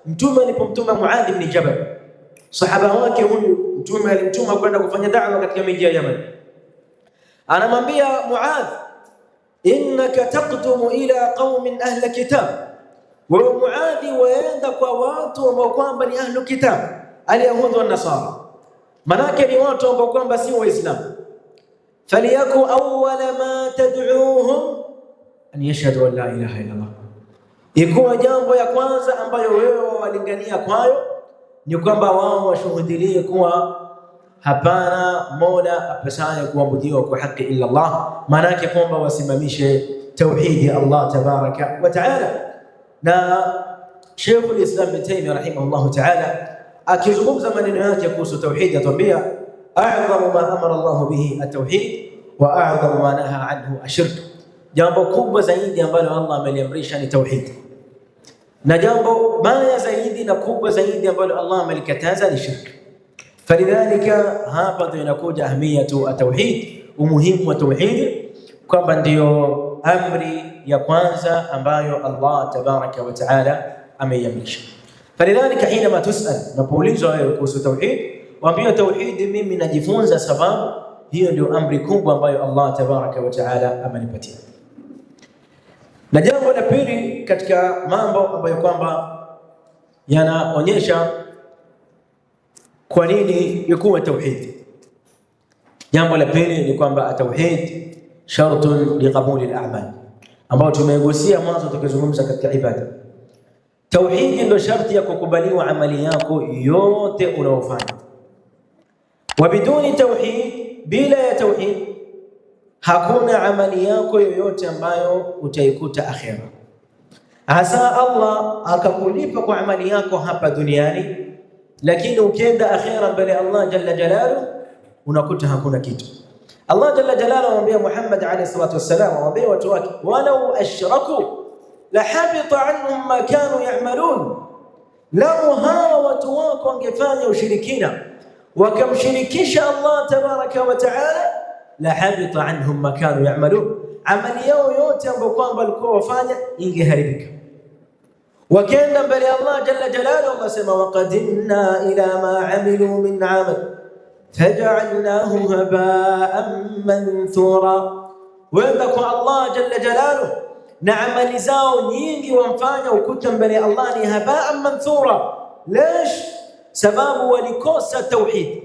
mtume alipomtuma Muadh ibn Jabal, sahaba wake huyu mtume alimtuma kwenda kufanya da'wa katika miji ya Yaman, anamwambia Muadh, innaka taqdumu ila qaumin ahli kitab, wa Muadh waenda kwa watu ambao kwamba ni ahli kitab, al-yahud wa nasara, manake ni watu ambao kwamba si waislamu. Faliyaku awwala ma tad'uuhum an yashhadu an la ilaha illa Allah, ikuwa jambo ya kwanza ambayo wewe walingania kwayo ni kwamba wao washuhudilie kuwa hapana mola apasaye kuabudiwa kwa haki illa Allah, maana yake kwamba wasimamishe tauhidi Allah tabaraka wa taala. Na Sheikh al-Islam Ibn Taymiyyah rahimahullah taala akizungumza maneno yake kuhusu tauhid atambia, a'zamu ma amara Allah bihi at-tauhid wa a'zamu ma naha anhu ashirk, jambo kubwa zaidi ambalo Allah ameliamrisha ni tauhid, na jambo baya zaidi na kubwa zaidi ambalo Allah amelikataza ni shirk. Falidhalika hapa ndio inakuja ahmiyatu at-tauhid, umuhimu wa tauhid, kwamba ndio amri ya kwanza ambayo Allah tabaraka wa taala ameiamrisha. Falidhalika hinama tusal, napoulizwa wewe kuhusu tauhid, waambie tauhid mimi najifunza, sababu hiyo ndio amri kubwa ambayo Allah tabaraka wa taala amenipatia. Na jambo la pili katika mambo ambayo kwamba yanaonyesha kwa nini ikuwa tauhid, jambo la pili ni kwamba tauhid shartun liqabuli al-a'mal, ambao tumegusia mwanzo tukizungumza katika ibada. Tauhid ndio sharti ya kukubaliwa amali yako yote unayofanya, wa biduni tauhid, bila ya tauhid hakuna amali yako yoyote ambayo utaikuta akhira. Hasa Allah akakulipa kwa amali yako hapa duniani, lakini ukienda akhira mbele Allah jalla jalaluhu unakuta hakuna kitu. Allah jalla jalaluhu anamwambia Muhammad alayhi salatu wassalam, anamwambia watu wake, walau ashraku la habita anhum ma kanu ya'malun, lau hawa watu wako wangefanya ushirikina wakamshirikisha Allah tabaraka wa taala, la habita anhum ma kanu ya'malun, amali yao yote ambayo kwamba walikuwa wafanya ingeharibika. Wakenda mbele Allah jalla jalaluhu, Allah sema waqadimna ila ma amilu min amal faj'alnahu haba'an manthura, wenda kwa Allah jalla jalaluhu na amali zao nyingi wamfanya ukuta mbele Allah ni haba'an manthura. Lesh? Sababu walikosa tauhid.